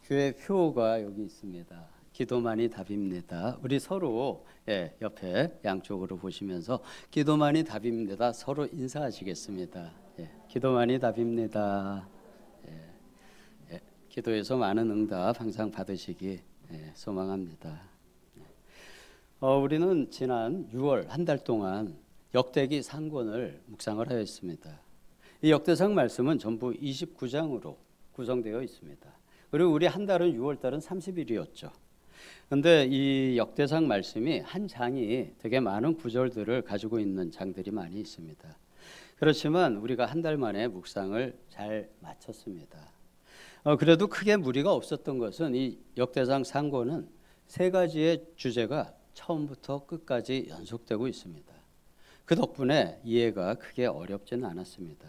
교회 표가 여기 있습니다. 기도만이 답입니다. 우리 서로 옆에 양쪽으로 보시면서 기도만이 답입니다. 서로 인사하시겠습니다. 기도만이 답입니다. 기도에서 많은 응답 항상 받으시기 소망합니다. 우리는 지난 6월 한 달 동안 역대기 상권을 묵상을 하였습니다. 이 역대상 말씀은 전부 29장으로 구성되어 있습니다. 그리고 우리 한 달은 6월 달은 30일이었죠. 그런데 이 역대상 말씀이 한 장이 되게 많은 구절들을 가지고 있는 장들이 많이 있습니다. 그렇지만 우리가 한 달 만에 묵상을 잘 마쳤습니다. 그래도 크게 무리가 없었던 것은 이 역대상 상고는 세 가지의 주제가 처음부터 끝까지 연속되고 있습니다. 그 덕분에 이해가 크게 어렵지는 않았습니다.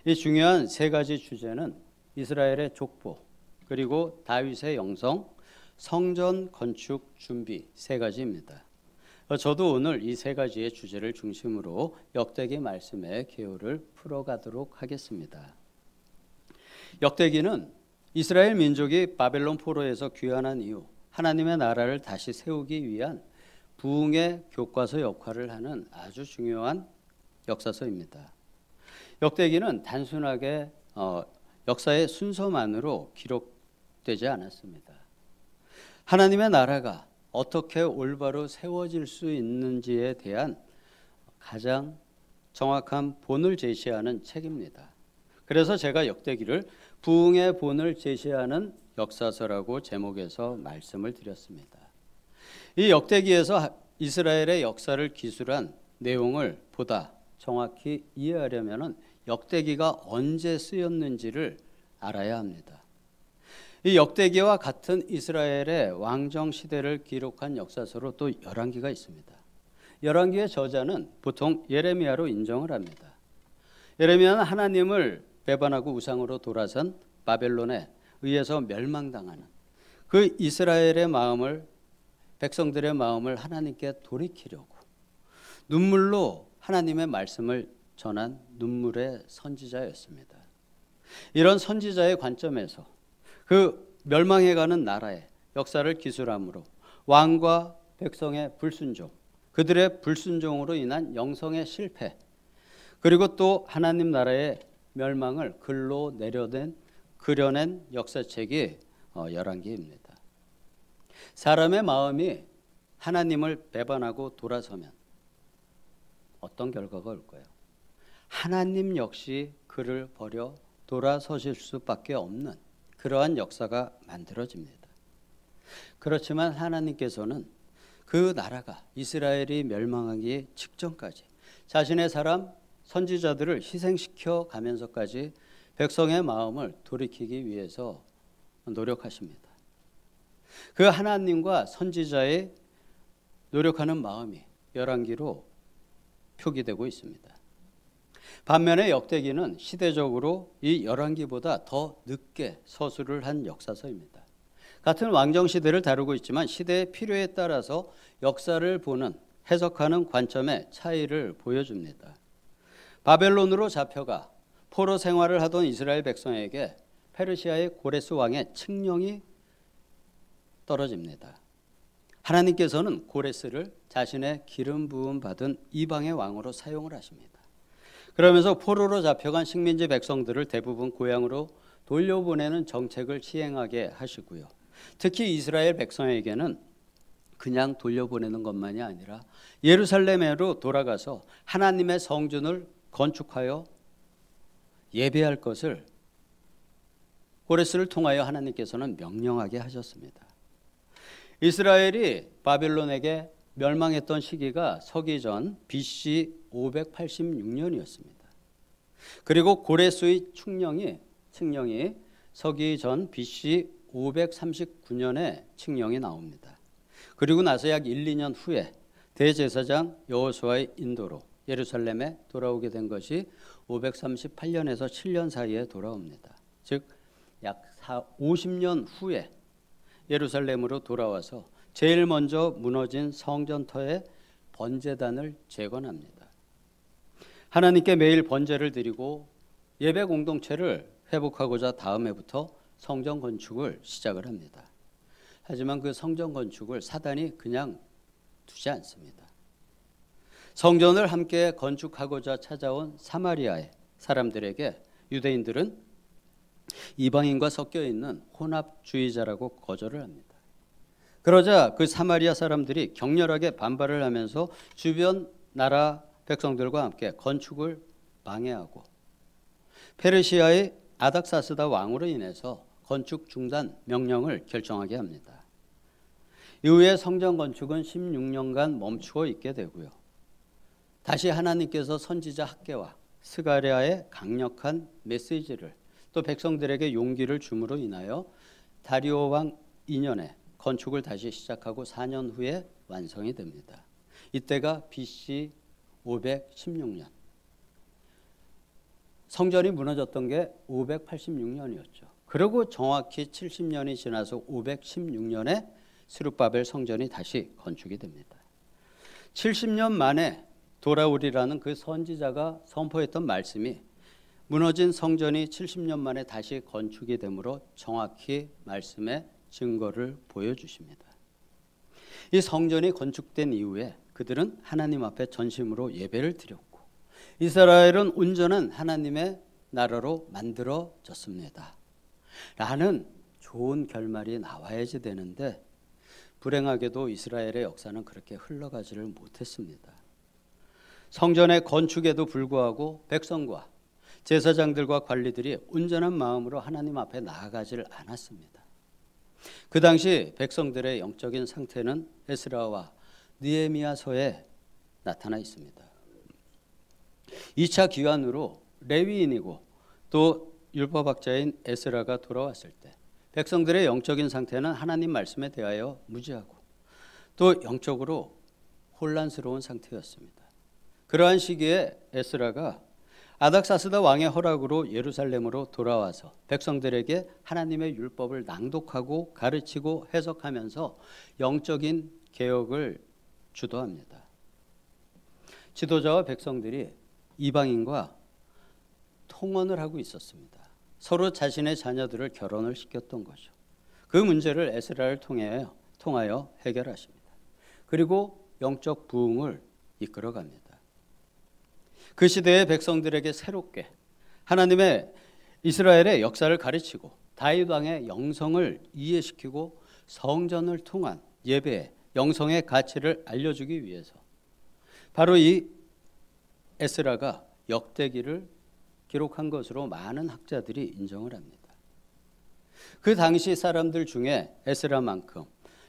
이 중요한 세 가지 주제는 이스라엘의 족보, 그리고 다윗의 영성, 성전 건축 준비 세 가지입니다. 저도 오늘 이 세 가지의 주제를 중심으로 역대기 말씀의 개요를 풀어가도록 하겠습니다. 역대기는 이스라엘 민족이 바벨론 포로에서 귀환한 이후 하나님의 나라를 다시 세우기 위한 부흥의 교과서 역할을 하는 아주 중요한 역사서입니다. 역대기는 단순하게 역사의 순서만으로 기록되지 않았습니다. 하나님의 나라가 어떻게 올바로 세워질 수 있는지에 대한 가장 정확한 본을 제시하는 책입니다. 그래서 제가 역대기를 부흥의 본을 제시하는 역사서라고 제목에서 말씀을 드렸습니다. 이 역대기에서 이스라엘의 역사를 기술한 내용을 보다 정확히 이해하려면 역대기가 언제 쓰였는지를 알아야 합니다. 이 역대기와 같은 이스라엘의 왕정 시대를 기록한 역사서로 또 열왕기가 있습니다. 열왕기의 저자는 보통 예레미야로 인정을 합니다. 예레미야는 하나님을 배반하고 우상으로 돌아선 바벨론에 의해서 멸망당하는 그 이스라엘의 마음을, 백성들의 마음을 하나님께 돌이키려고 눈물로 하나님의 말씀을 전한 눈물의 선지자였습니다. 이런 선지자의 관점에서 그 멸망해가는 나라의 역사를 기술함으로 왕과 백성의 불순종, 그들의 불순종으로 인한 영성의 실패, 그리고 또 하나님 나라의 멸망을 글로 그려낸 역사책이 열왕기입니다. 사람의 마음이 하나님을 배반하고 돌아서면 어떤 결과가 올까요? 하나님 역시 그를 버려 돌아서실 수밖에 없는 그러한 역사가 만들어집니다. 그렇지만 하나님께서는 그 나라가 이스라엘이 멸망하기 직전까지 자신의 사람 선지자들을 희생시켜 가면서까지 백성의 마음을 돌이키기 위해서 노력하십니다. 그 하나님과 선지자의 노력하는 마음이 열왕기로 표기되고 있습니다. 반면에 역대기는 시대적으로 이 열왕기보다 더 늦게 서술을 한 역사서입니다. 같은 왕정 시대를 다루고 있지만 시대의 필요에 따라서 역사를 보는, 해석하는 관점의 차이를 보여줍니다. 바벨론으로 잡혀가 포로 생활을 하던 이스라엘 백성에게 페르시아의 고레스 왕의 칙령이 떨어집니다. 하나님께서는 고레스를 자신의 기름 부음 받은 이방의 왕으로 사용을 하십니다. 그러면서 포로로 잡혀간 식민지 백성들을 대부분 고향으로 돌려보내는 정책을 시행하게 하시고요. 특히 이스라엘 백성에게는 그냥 돌려보내는 것만이 아니라 예루살렘으로 돌아가서 하나님의 성전을 건축하여 예배할 것을 고레스를 통하여 하나님께서는 명령하게 하셨습니다. 이스라엘이 바벨론에게 멸망했던 시기가 서기전 BC 586년이었습니다. 그리고 고레스의 칙령이 서기전 BC 539년에 칙령이 나옵니다. 그리고 나서 약 1, 2년 후에 대제사장 여호수아의 인도로 예루살렘에 돌아오게 된 것이 538년에서 7년 사이에 돌아옵니다. 즉 약 50년 후에 예루살렘으로 돌아와서 제일 먼저 무너진 성전터의 번제단을 재건합니다. 하나님께 매일 번제를 드리고 예배 공동체를 회복하고자 다음 해부터 성전 건축을 시작을 합니다. 하지만 그 성전 건축을 사단이 그냥 두지 않습니다. 성전을 함께 건축하고자 찾아온 사마리아의 사람들에게 유대인들은 이방인과 섞여 있는 혼합주의자라고 거절을 합니다. 그러자 그 사마리아 사람들이 격렬하게 반발을 하면서 주변 나라 백성들과 함께 건축을 방해하고 페르시아의 아닥사스다 왕으로 인해서 건축 중단 명령을 결정하게 합니다. 이후에 성전 건축은 16년간 멈추어 있게 되고요. 다시 하나님께서 선지자 학개와 스가랴의 강력한 메시지를 또 백성들에게 용기를 줌으로 인하여 다리오 왕 2년에 건축을 다시 시작하고 4년 후에 완성이 됩니다. 이때가 BC 516년. 성전이 무너졌던 게 586년이었죠. 그리고 정확히 70년이 지나서 516년에 스룹바벨 성전이 다시 건축이 됩니다. 70년 만에 돌아오리라는 그 선지자가 선포했던 말씀이 무너진 성전이 70년 만에 다시 건축이 되므로 정확히 말씀의 증거를 보여주십니다. 이 성전이 건축된 이후에 그들은 하나님 앞에 전심으로 예배를 드렸고 이스라엘은 온전한 하나님의 나라로 만들어졌습니다. 라는 좋은 결말이 나와야지 되는데 불행하게도 이스라엘의 역사는 그렇게 흘러가지를 못했습니다. 성전의 건축에도 불구하고 백성과 제사장들과 관리들이 온전한 마음으로 하나님 앞에 나아가지를 않았습니다. 그 당시 백성들의 영적인 상태는 에스라와 느헤미야서에 나타나 있습니다. 2차 기환으로 레위인이고 또 율법학자인 에스라가 돌아왔을 때 백성들의 영적인 상태는 하나님 말씀에 대하여 무지하고 또 영적으로 혼란스러운 상태였습니다. 그러한 시기에 에스라가 아닥사스다 왕의 허락으로 예루살렘으로 돌아와서 백성들에게 하나님의 율법을 낭독하고 가르치고 해석하면서 영적인 개혁을 주도합니다. 지도자와 백성들이 이방인과 통혼을 하고 있었습니다. 서로 자신의 자녀들을 결혼을 시켰던 거죠. 그 문제를 에스라를 통하여 해결하십니다. 그리고 영적 부흥을 이끌어갑니다. 그 시대의 백성들에게 새롭게 하나님의 이스라엘의 역사를 가르치고 다윗 왕의 영성을 이해시키고 성전을 통한 예배의 영성의 가치를 알려주기 위해서 바로 이 에스라가 역대기를 기록한 것으로 많은 학자들이 인정을 합니다. 그 당시 사람들 중에 에스라만큼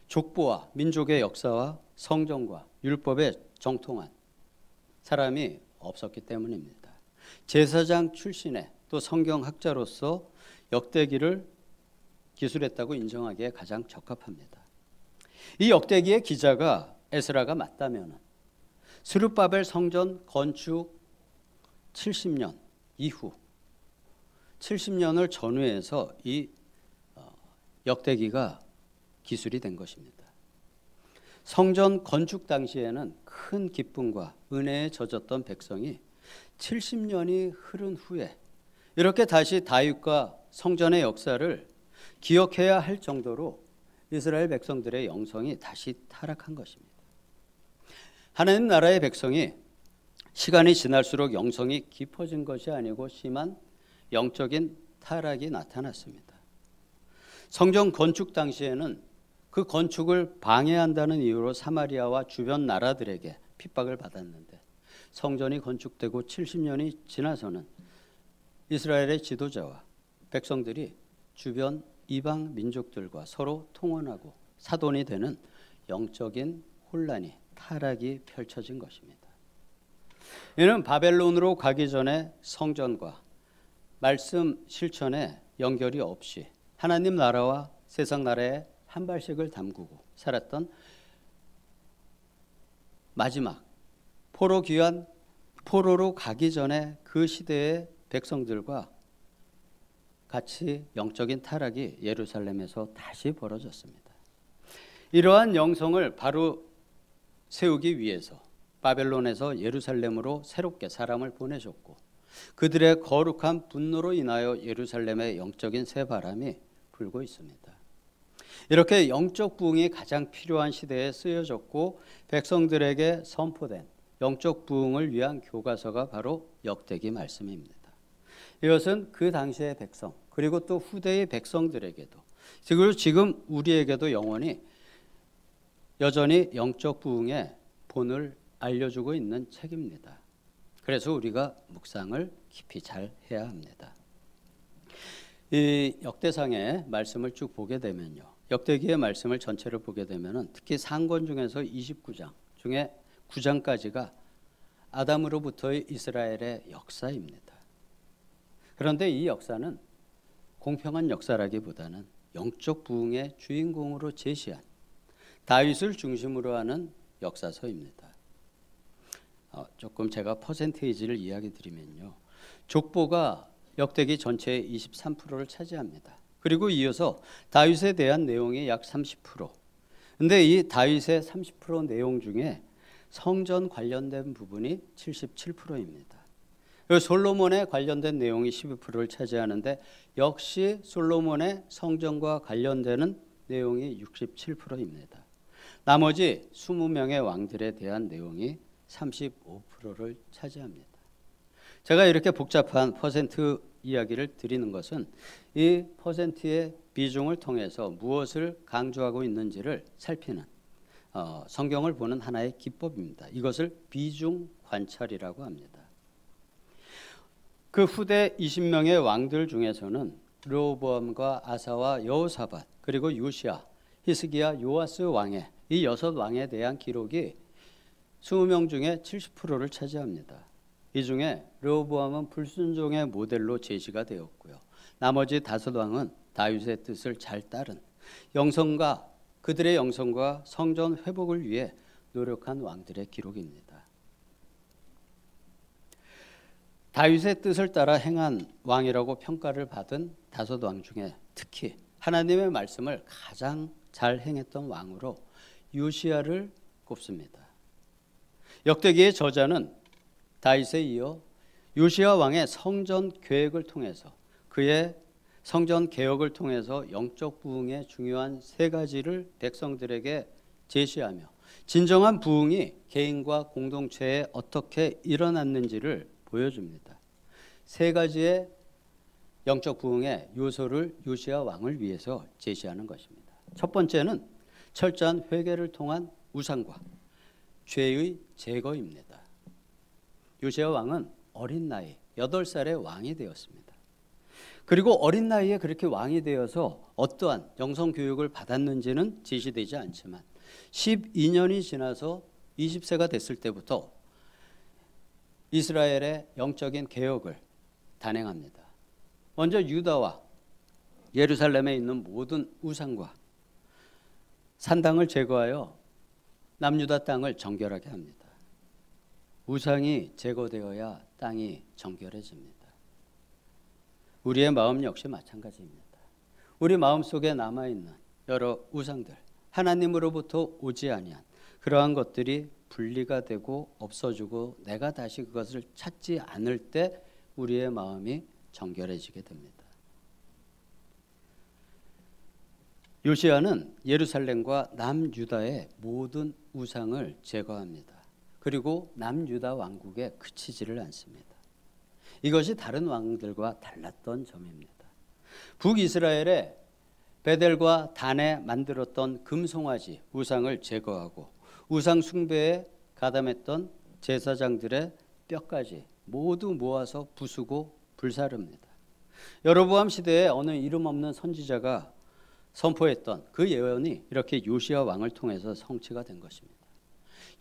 족보와 민족의 역사와 성전과 율법에 정통한 사람이 없었기 때문입니다. 제사장 출신의 또 성경학자로서 역대기를 기술했다고 인정하기에 가장 적합합니다. 이 역대기의 기자가 에스라가 맞다면 스룹바벨 성전 건축 70년 이후 70년을 전후해서 이 역대기가 기술이 된 것입니다. 성전 건축 당시에는 큰 기쁨과 은혜에 젖었던 백성이 70년이 흐른 후에 이렇게 다시 다윗과 성전의 역사를 기억해야 할 정도로 이스라엘 백성들의 영성이 다시 타락한 것입니다. 하나님 나라의 백성이 시간이 지날수록 영성이 깊어진 것이 아니고 심한 영적인 타락이 나타났습니다. 성전 건축 당시에는 그 건축을 방해한다는 이유로 사마리아와 주변 나라들에게 핍박을 받았는데 성전이 건축되고 70년이 지나서는 이스라엘의 지도자와 백성들이 주변 이방 민족들과 서로 통혼하고 사돈이 되는 영적인 혼란이 타락이 펼쳐진 것입니다. 이는 바벨론으로 가기 전에 성전과 말씀 실천에 연결이 없이 하나님 나라와 세상 나라에 한 발씩을 담그고 살았던 마지막 포로로 가기 전에 그 시대의 백성들과 같이 영적인 타락이 예루살렘에서 다시 벌어졌습니다. 이러한 영성을 바로 세우기 위해서 바벨론에서 예루살렘으로 새롭게 사람을 보내셨고 그들의 거룩한 분노로 인하여 예루살렘의 영적인 새바람이 풀고 있습니다. 이렇게 영적 부흥이 가장 필요한 시대에 쓰여졌고 백성들에게 선포된 영적 부흥을 위한 교과서가 바로 역대기 말씀입니다. 이것은 그 당시의 백성 그리고 또 후대의 백성들에게도 그리고 지금 우리에게도 영원히 여전히 영적 부흥의 본을 알려주고 있는 책입니다. 그래서 우리가 묵상을 깊이 잘 해야 합니다. 이 역대상의 말씀을 쭉 보게 되면요. 역대기의 말씀을 전체를 보게 되면 특히 상권 중에서 29장 중에 9장까지가 아담으로부터의 이스라엘의 역사입니다. 그런데 이 역사는 공평한 역사라기보다는 영적 부흥의 주인공으로 제시한 다윗을 중심으로 하는 역사서입니다. 조금 제가 퍼센테이지를 이야기 드리면요. 족보가 역대기 전체의 23%를 차지합니다. 그리고 이어서 다윗에 대한 내용이 약 30%. 근데 이 다윗의 30% 내용 중에 성전 관련된 부분이 77%입니다. 그리고 솔로몬에 관련된 내용이 12%를 차지하는데 역시 솔로몬의 성전과 관련되는 내용이 67%입니다. 나머지 20명의 왕들에 대한 내용이 35%를 차지합니다. 제가 이렇게 복잡한 퍼센트 이야기를 드리는 것은 이 퍼센트의 비중을 통해서 무엇을 강조하고 있는지를 살피는 성경을 보는 하나의 기법입니다. 이것을 비중 관찰이라고 합니다. 그 후대 20명의 왕들 중에서는 르호보암과 아사와 여호사밧 그리고 요시야, 히스기야, 요아스 왕의 이 6왕에 대한 기록이 20명 중에 70%를 차지합니다. 이 중에 르호보암은 불순종의 모델로 제시가 되었고요. 나머지 5왕은 다윗의 뜻을 잘 따른 그들의 영성과 성전 회복을 위해 노력한 왕들의 기록입니다. 다윗의 뜻을 따라 행한 왕이라고 평가를 받은 5왕 중에 특히 하나님의 말씀을 가장 잘 행했던 왕으로 요시야를 꼽습니다. 역대기의 저자는 다윗에 이어 요시야 왕의 성전 계획을 통해서 그의 성전 개혁을 통해서 영적 부흥의 중요한 3가지를 백성들에게 제시하며 진정한 부흥이 개인과 공동체에 어떻게 일어났는지를 보여줍니다. 3가지의 영적 부흥의 요소를 요시야 왕을 위해서 제시하는 것입니다. 첫 번째는 철저한 회개를 통한 우상과 죄의 제거입니다. 요시야 왕은 어린 나이 8살에 왕이 되었습니다. 그리고 어린 나이에 그렇게 왕이 되어서 어떠한 영성 교육을 받았는지는 제시되지 않지만 12년이 지나서 20세가 됐을 때부터 이스라엘의 영적인 개혁을 단행합니다. 먼저 유다와 예루살렘에 있는 모든 우상과 산당을 제거하여 남유다 땅을 정결하게 합니다. 우상이 제거되어야 땅이 정결해집니다. 우리의 마음 역시 마찬가지입니다. 우리 마음속에 남아있는 여러 우상들, 하나님으로부터 오지 아니한 그러한 것들이 분리가 되고 없어지고 내가 다시 그것을 찾지 않을 때 우리의 마음이 정결해지게 됩니다. 요시야는 예루살렘과 남유다의 모든 우상을 제거합니다. 그리고 남유다 왕국에 그치지를 않습니다. 이것이 다른 왕들과 달랐던 점입니다. 북이스라엘의 베델과 단에 만들었던 금송아지 우상을 제거하고 우상 숭배에 가담했던 제사장들의 뼈까지 모두 모아서 부수고 불사릅니다. 여로보암 시대에 어느 이름 없는 선지자가 선포했던 그 예언이 이렇게 요시야 왕을 통해서 성취가 된 것입니다.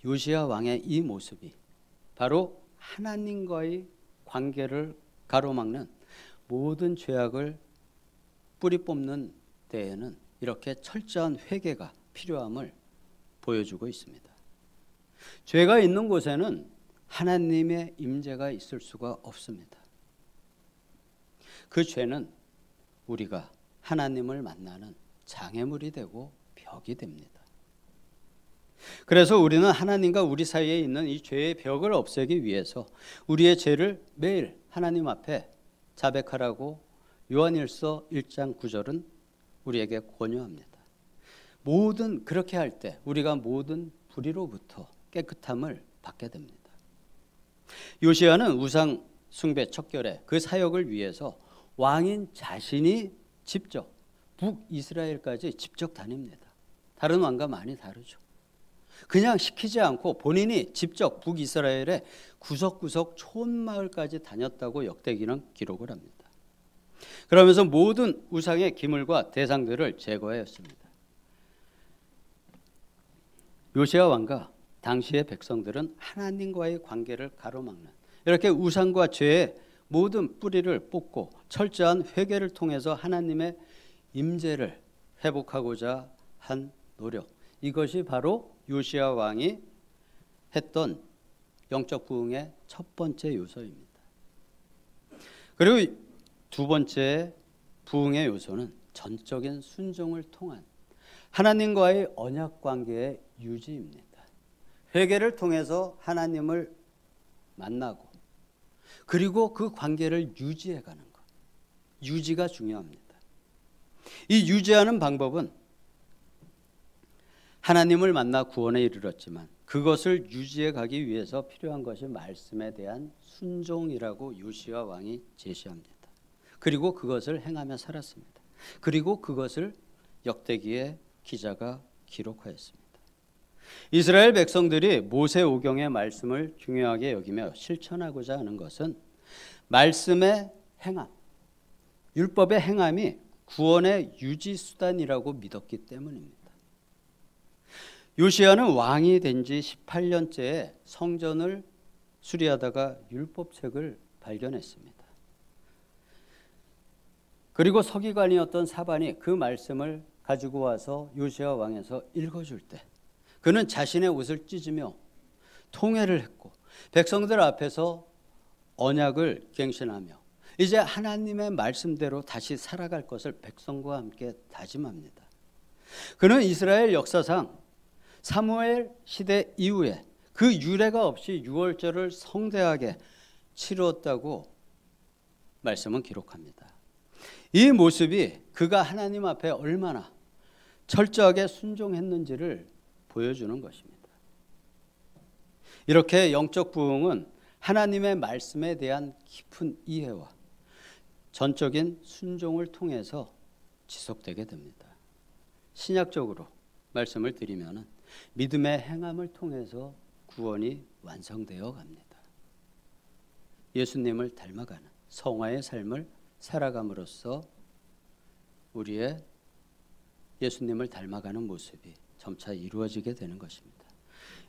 요시야 왕의 이 모습이 바로 하나님과의 관계를 가로막는 모든 죄악을 뿌리 뽑는 데에는 이렇게 철저한 회개가 필요함을 보여주고 있습니다. 죄가 있는 곳에는 하나님의 임재가 있을 수가 없습니다. 그 죄는 우리가 하나님을 만나는 장애물이 되고 벽이 됩니다. 그래서 우리는 하나님과 우리 사이에 있는 이 죄의 벽을 없애기 위해서 우리의 죄를 매일 하나님 앞에 자백하라고 요한일서 1장 9절은 우리에게 권유합니다. 그렇게 할 때 우리가 모든 불의로부터 깨끗함을 받게 됩니다. 요시야는 우상 숭배 척결에 그 사역을 위해서 왕인 자신이 직접 북이스라엘까지 직접 다닙니다. 다른 왕과 많이 다르죠. 그냥 시키지 않고 본인이 직접 북이스라엘의 구석구석 촌마을까지 다녔다고 역대기는 기록을 합니다. 그러면서 모든 우상의 기물과 대상들을 제거하였습니다. 요시야 왕과 당시의 백성들은 하나님과의 관계를 가로막는 이렇게 우상과 죄의 모든 뿌리를 뽑고 철저한 회개를 통해서 하나님의 임재를 회복하고자 한 노력, 이것이 바로 요시야 왕이 했던 영적 부흥의 첫 번째 요소입니다. 그리고 두 번째 부흥의 요소는 전적인 순종을 통한 하나님과의 언약 관계의 유지입니다. 회개를 통해서 하나님을 만나고 그리고 그 관계를 유지해가는 것, 유지가 중요합니다. 이 유지하는 방법은 하나님을 만나 구원에 이르렀지만 그것을 유지해 가기 위해서 필요한 것이 말씀에 대한 순종이라고 요시야 왕이 제시합니다. 그리고 그것을 행하며 살았습니다. 그리고 그것을 역대기의 기자가 기록하였습니다. 이스라엘 백성들이 모세오경의 말씀을 중요하게 여기며 실천하고자 하는 것은 말씀의 행함, 율법의 행함이 구원의 유지 수단이라고 믿었기 때문입니다. 요시야는 왕이 된 지 18년째에 성전을 수리하다가 율법책을 발견했습니다. 그리고 서기관이었던 사반이 그 말씀을 가지고 와서 요시야 왕에서 읽어줄 때 그는 자신의 옷을 찢으며 통회를 했고 백성들 앞에서 언약을 갱신하며 이제 하나님의 말씀대로 다시 살아갈 것을 백성과 함께 다짐합니다. 그는 이스라엘 역사상 사무엘 시대 이후에 그 유례가 없이 유월절을 성대하게 치루었다고 말씀은 기록합니다. 이 모습이 그가 하나님 앞에 얼마나 철저하게 순종했는지를 보여주는 것입니다. 이렇게 영적 부흥은 하나님의 말씀에 대한 깊은 이해와 전적인 순종을 통해서 지속되게 됩니다. 신약적으로 말씀을 드리면 믿음의 행함을 통해서 구원이 완성되어 갑니다. 예수님을 닮아가는 성화의 삶을 살아감으로써 우리의 예수님을 닮아가는 모습이 점차 이루어지게 되는 것입니다.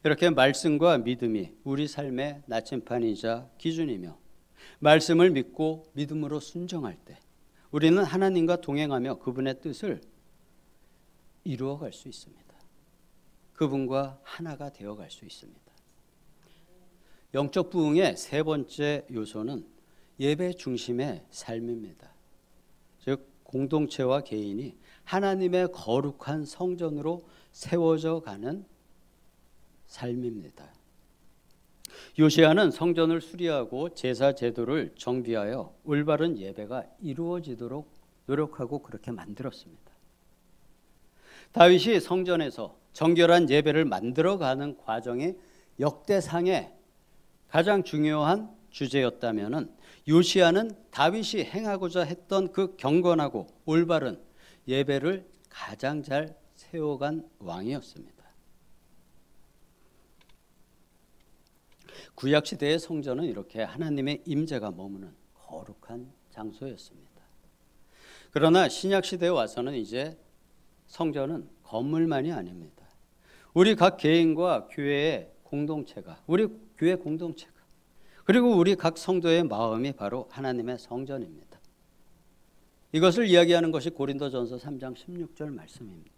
이렇게 말씀과 믿음이 우리 삶의 나침판이자 기준이며 말씀을 믿고 믿음으로 순종할 때 우리는 하나님과 동행하며 그분의 뜻을 이루어갈 수 있습니다. 그분과 하나가 되어갈 수 있습니다. 영적 부흥의 세 번째 요소는 예배 중심의 삶입니다. 즉 공동체와 개인이 하나님의 거룩한 성전으로 세워져 가는 삶입니다. 요시야는 성전을 수리하고 제사 제도를 정비하여 올바른 예배가 이루어지도록 노력하고 그렇게 만들었습니다. 다윗이 성전에서 정결한 예배를 만들어가는 과정이 역대상의 가장 중요한 주제였다면 요시야는 다윗이 행하고자 했던 그 경건하고 올바른 예배를 가장 잘 세워간 왕이었습니다. 구약시대의 성전은 이렇게 하나님의 임재가 머무는 거룩한 장소였습니다. 그러나 신약시대에 와서는 이제 성전은 건물만이 아닙니다. 우리 각 개인과 교회의 공동체가, 우리 교회 공동체가, 그리고 우리 각 성도의 마음이 바로 하나님의 성전입니다. 이것을 이야기하는 것이 고린도전서 3장 16절 말씀입니다.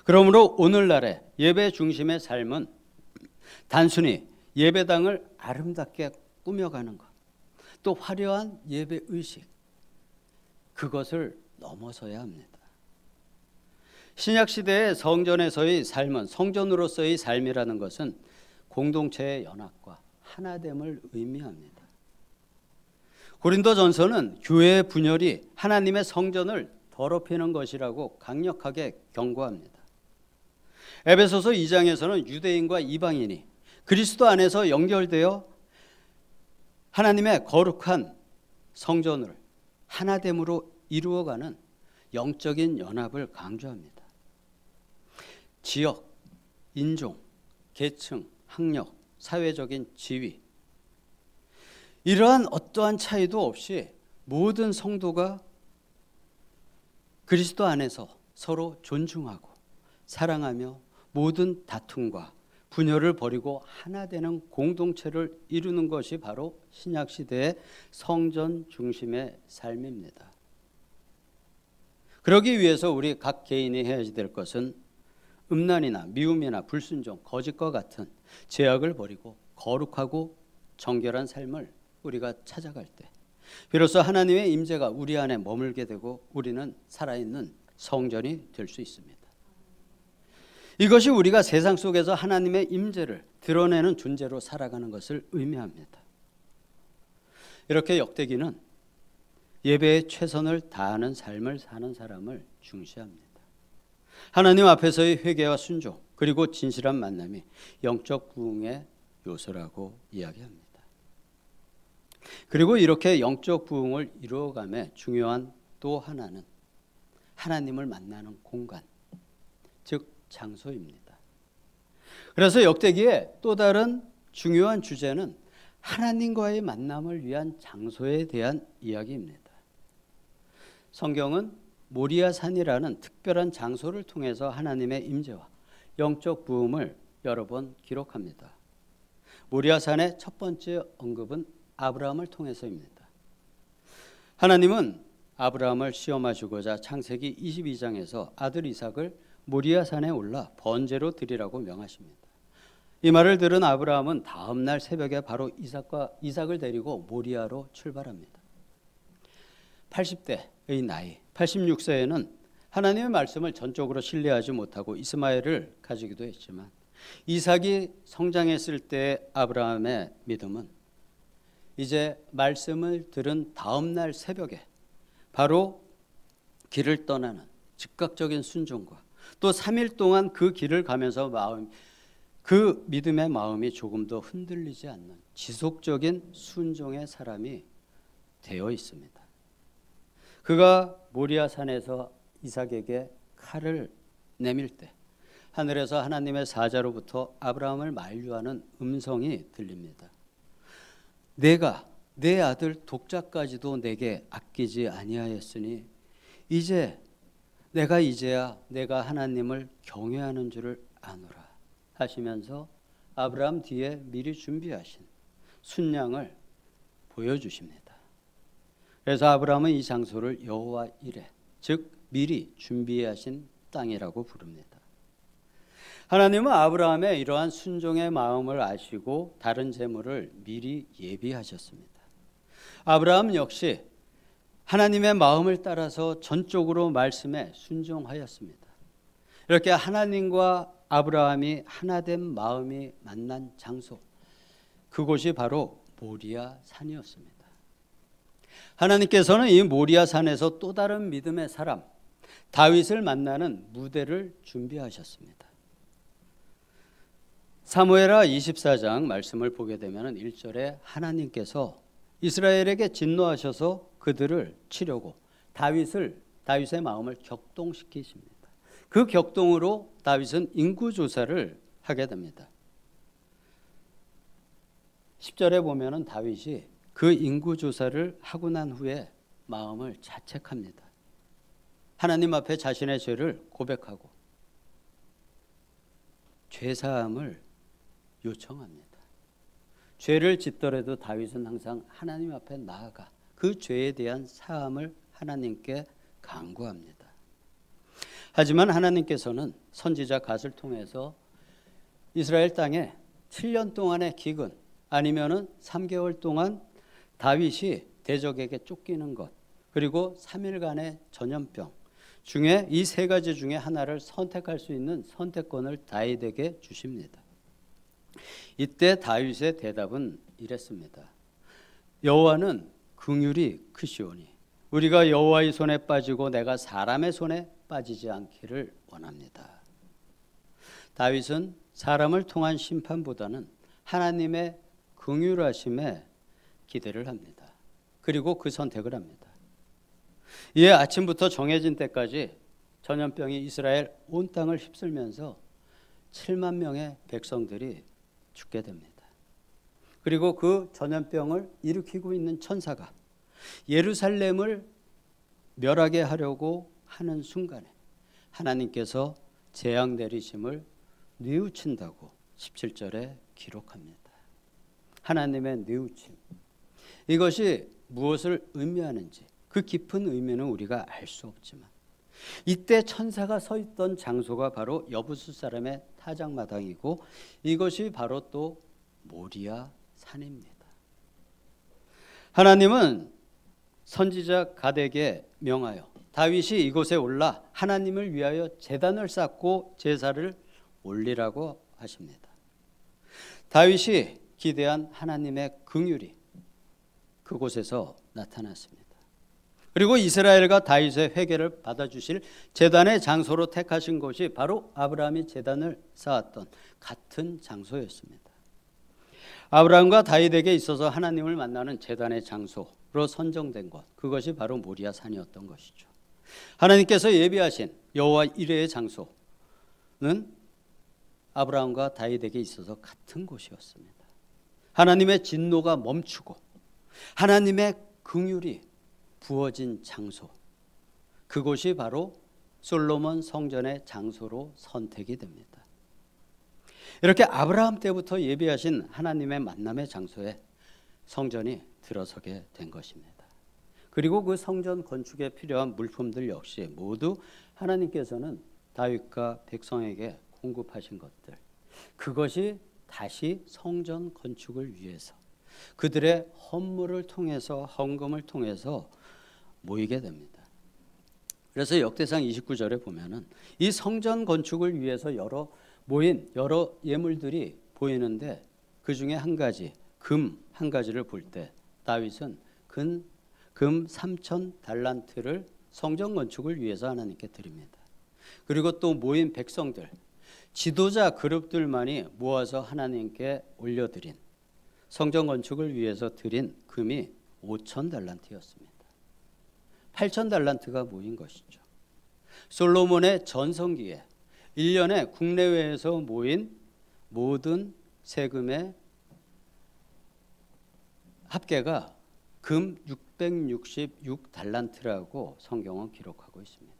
그러므로 오늘날의 예배 중심의 삶은 단순히 예배당을 아름답게 꾸며가는 것, 또 화려한 예배 의식, 그것을 넘어서야 합니다. 신약시대의 성전에서의 삶은, 성전으로서의 삶이라는 것은 공동체의 연합과 하나됨을 의미합니다. 고린도전서는 교회의 분열이 하나님의 성전을 더럽히는 것이라고 강력하게 경고합니다. 에베소서 2장에서는 유대인과 이방인이 그리스도 안에서 연결되어 하나님의 거룩한 성전을 하나됨으로 이루어가는 영적인 연합을 강조합니다. 지역, 인종, 계층, 학력, 사회적인 지위, 이러한 어떠한 차이도 없이 모든 성도가 그리스도 안에서 서로 존중하고 사랑하며 모든 다툼과 분열을 버리고 하나 되는 공동체를 이루는 것이 바로 신약시대의 성전 중심의 삶입니다. 그러기 위해서 우리 각 개인이 해야 될 것은 음란이나 미움이나 불순종, 거짓과 같은 죄악을 버리고 거룩하고 정결한 삶을 우리가 찾아갈 때 비로소 하나님의 임재가 우리 안에 머물게 되고 우리는 살아있는 성전이 될 수 있습니다. 이것이 우리가 세상 속에서 하나님의 임재를 드러내는 존재로 살아가는 것을 의미합니다. 이렇게 역대기는 예배에 최선을 다하는 삶을 사는 사람을 중시합니다. 하나님 앞에서의 회개와 순종 그리고 진실한 만남이 영적 부흥의 요소라고 이야기합니다. 그리고 이렇게 영적 부흥을 이루어감에 중요한 또 하나는 하나님을 만나는 공간, 즉 장소입니다. 그래서 역대기의 또 다른 중요한 주제는 하나님과의 만남을 위한 장소에 대한 이야기입니다. 성경은 모리아 산이라는 특별한 장소를 통해서 하나님의 임재와 영적 부흥을 여러 번 기록합니다. 모리아 산의 첫 번째 언급은 아브라함을 통해서입니다. 하나님은 아브라함을 시험하시고자 창세기 22장에서 아들 이삭을 모리아 산에 올라 번제로 드리라고 명하십니다. 이 말을 들은 아브라함은 다음 날 새벽에 바로 이삭을 데리고 모리아로 출발합니다. 80대의 나이, 86세에는 하나님의 말씀을 전적으로 신뢰하지 못하고 이스마엘을 가지기도 했지만 이삭이 성장했을 때 아브라함의 믿음은 이제 말씀을 들은 다음 날 새벽에 바로 길을 떠나는 즉각적인 순종과 또 3일 동안 그 길을 가면서 그 믿음의 마음이 조금 더 흔들리지 않는 지속적인 순종의 사람이 되어 있습니다. 그가 모리아 산에서 이삭에게 칼을 내밀 때 하늘에서 하나님의 사자로부터 아브라함을 만류하는 음성이 들립니다. 내가 내 아들 독자까지도 내게 아끼지 아니하였으니 이제 이제야 내가 하나님을 경외하는 줄을 아노라 하시면서 아브라함 뒤에 미리 준비하신 순양을 보여주십니다. 그래서 아브라함은 이 장소를 여호와 이레, 즉 미리 준비하신 땅이라고 부릅니다. 하나님은 아브라함의 이러한 순종의 마음을 아시고 다른 재물을 미리 예비하셨습니다. 아브라함 역시 하나님의 마음을 따라서 전적으로 말씀에 순종하였습니다. 이렇게 하나님과 아브라함이 하나된 마음이 만난 장소, 그곳이 바로 모리아 산이었습니다. 하나님께서는 이 모리아 산에서 또 다른 믿음의 사람 다윗을 만나는 무대를 준비하셨습니다. 사무엘하 24장 말씀을 보게 되면 1절에 하나님께서 이스라엘에게 진노하셔서 그들을 치려고 다윗의 마음을 격동시키십니다. 그 격동으로 다윗은 인구조사를 하게 됩니다. 10절에 보면 다윗이 그 인구조사를 하고 난 후에 마음을 자책합니다. 하나님 앞에 자신의 죄를 고백하고 죄사함을 요청합니다. 죄를 짓더라도 다윗은 항상 하나님 앞에 나아가 그 죄에 대한 사함을 하나님께 간구합니다. 하지만 하나님께서는 선지자 갓을 통해서 이스라엘 땅에 7년 동안의 기근 아니면은 3개월 동안 다윗이 대적에게 쫓기는 것 그리고 3일간의 전염병 중에 이 세 가지 중에 하나를 선택할 수 있는 선택권을 다윗에게 주십니다. 이때 다윗의 대답은 이랬습니다. 여호와는 긍휼이 크시오니 우리가 여호와의 손에 빠지고 내가 사람의 손에 빠지지 않기를 원합니다. 다윗은 사람을 통한 심판보다는 하나님의 긍휼하심에 기대를 합니다. 그리고 그 선택을 합니다. 이에 아침부터 정해진 때까지 전염병이 이스라엘 온 땅을 휩쓸면서 7만 명의 백성들이 죽게 됩니다. 그리고 그 전염병을 일으키고 있는 천사가 예루살렘을 멸하게 하려고 하는 순간에 하나님께서 재앙 내리심을 뉘우친다고 17절에 기록합니다. 하나님의 뉘우침. 이것이 무엇을 의미하는지 그 깊은 의미는 우리가 알 수 없지만 이때 천사가 서 있던 장소가 바로 여부수 사람의 타작마당이고 이것이 바로 또 모리아 산입니다. 하나님은 선지자 갓에게 명하여 다윗이 이곳에 올라 하나님을 위하여 제단을 쌓고 제사를 올리라고 하십니다. 다윗이 기대한 하나님의 긍휼이 그곳에서 나타났습니다. 그리고 이스라엘과 다윗의 회개를 받아주실 제단의 장소로 택하신 곳이 바로 아브라함이 제단을 쌓았던 같은 장소였습니다. 아브라함과 다윗에게 있어서 하나님을 만나는 제단의 장소로 선정된 것, 그것이 바로 모리아 산이었던 것이죠. 하나님께서 예비하신 여호와 이레의 장소는 아브라함과 다윗에게 있어서 같은 곳이었습니다. 하나님의 진노가 멈추고 하나님의 긍휼이 부어진 장소, 그곳이 바로 솔로몬 성전의 장소로 선택이 됩니다. 이렇게 아브라함 때부터 예비하신 하나님의 만남의 장소에 성전이 들어서게 된 것입니다. 그리고 그 성전 건축에 필요한 물품들 역시 모두 하나님께서는 다윗과 백성에게 공급하신 것들, 그것이 다시 성전 건축을 위해서 그들의 헌물을 통해서 헌금을 통해서 모이게 됩니다. 그래서 역대상 29절에 보면은 이 성전 건축을 위해서 모인 여러 예물들이 보이는데 그 중에 한 가지, 금 한 가지를 볼 때 다윗은 금 3,000달란트를 성전 건축을 위해서 하나님께 드립니다. 그리고 또 모인 백성들, 지도자 그룹들만이 모아서 하나님께 올려드린 성전 건축을 위해서 드린 금이 5,000달란트였습니다. 8,000달란트가 모인 것이죠. 솔로몬의 전성기에 1년에 국내외에서 모인 모든 세금의 합계가 금 666달란트라고 성경은 기록하고 있습니다.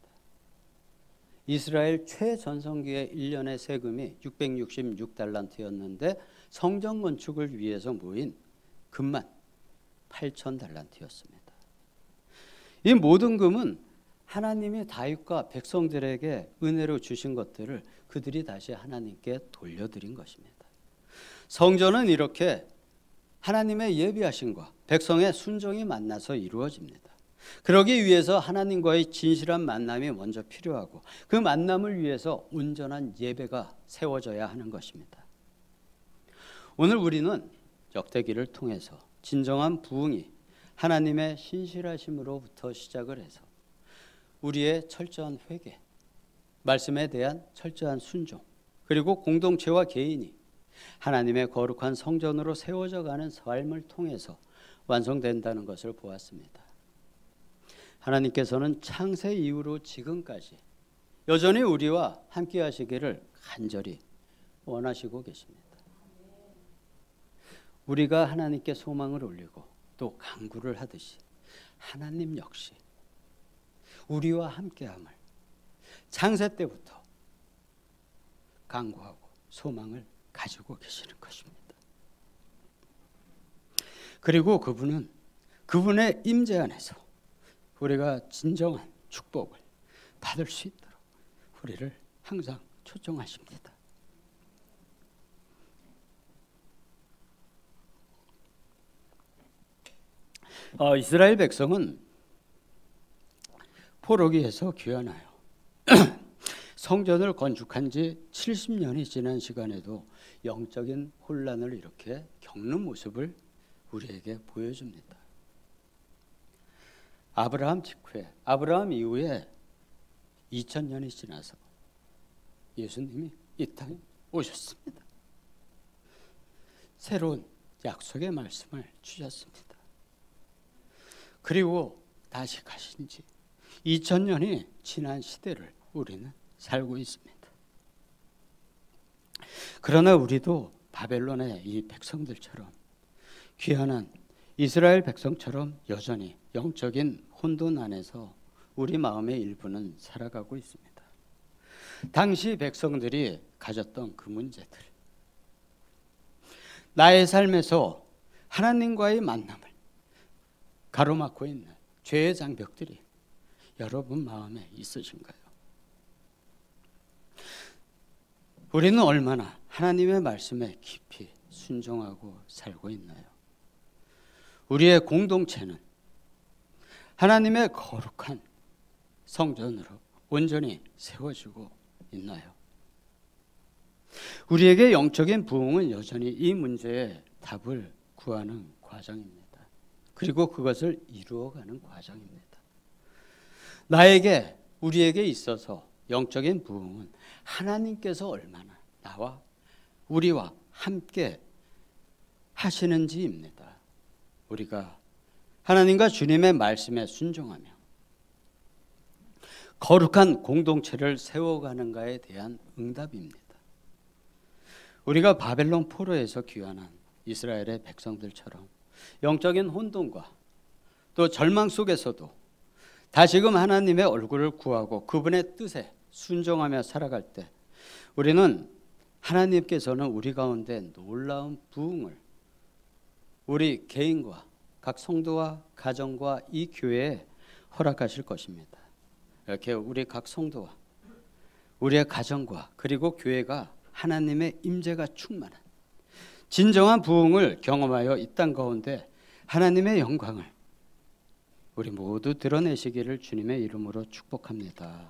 이스라엘 최전성기의 1년의 세금이 666달란트였는데 성전 건축을 위해서 모인 금만 8,000달란트였습니다. 이 모든 금은 하나님이 다윗과 백성들에게 은혜로 주신 것들을 그들이 다시 하나님께 돌려드린 것입니다. 성전은 이렇게 하나님의 예비하심과 백성의 순종이 만나서 이루어집니다. 그러기 위해서 하나님과의 진실한 만남이 먼저 필요하고 그 만남을 위해서 온전한 예배가 세워져야 하는 것입니다. 오늘 우리는 역대기를 통해서 진정한 부흥이 하나님의 신실하심으로부터 시작을 해서 우리의 철저한 회개, 말씀에 대한 철저한 순종, 그리고 공동체와 개인이 하나님의 거룩한 성전으로 세워져 가는 삶을 통해서 완성된다는 것을 보았습니다. 하나님께서는 창세 이후로 지금까지 여전히 우리와 함께 하시기를 간절히 원하시고 계십니다. 우리가 하나님께 소망을 올리고 또 간구를 하듯이 하나님 역시 우리와 함께함을 창세 때부터 간구하고 소망을 가지고 계시는 것입니다. 그리고 그분은 그분의 임재 안에서 우리가 진정한 축복을 받을 수 있도록 우리를 항상 초청하십니다. 이스라엘 백성은 포로기에서 귀환하여 성전을 건축한 지 70년이 지난 시간에도 영적인 혼란을 이렇게 겪는 모습을 우리에게 보여줍니다. 아브라함 직후에, 아브라함 이후에 2000년이 지나서 예수님이 이 땅에 오셨습니다. 새로운 약속의 말씀을 주셨습니다. 그리고 다시 가신 지 2000년이 지난 시대를 우리는 살고 있습니다. 그러나 우리도 바벨론의 이 백성들처럼, 귀환한 이스라엘 백성처럼 여전히 영적인 혼돈 안에서 우리 마음의 일부는 살아가고 있습니다. 당시 백성들이 가졌던 그 문제들, 나의 삶에서 하나님과의 만남을 가로막고 있는 죄의 장벽들이 여러분 마음에 있으신가요? 우리는 얼마나 하나님의 말씀에 깊이 순종하고 살고 있나요? 우리의 공동체는 하나님의 거룩한 성전으로 온전히 세워지고 있나요? 우리에게 영적인 부흥은 여전히 이 문제의 답을 구하는 과정입니다. 그리고 그것을 이루어가는 과정입니다. 나에게, 우리에게 있어서 영적인 부흥은 하나님께서 얼마나 나와 우리와 함께 하시는지입니다. 우리가 하나님과 주님의 말씀에 순종하며 거룩한 공동체를 세워가는가에 대한 응답입니다. 우리가 바벨론 포로에서 귀환한 이스라엘의 백성들처럼 영적인 혼돈과 또 절망 속에서도 다시금 하나님의 얼굴을 구하고 그분의 뜻에 순종하며 살아갈 때 우리는 하나님께서는 우리 가운데 놀라운 부흥을 우리 개인과 각 성도와 가정과 이 교회에 허락하실 것입니다. 이렇게 우리 각 성도와 우리의 가정과 그리고 교회가 하나님의 임재가 충만한 진정한 부흥을 경험하여 이 땅 가운데 하나님의 영광을 우리 모두 드러내시기를 주님의 이름으로 축복합니다.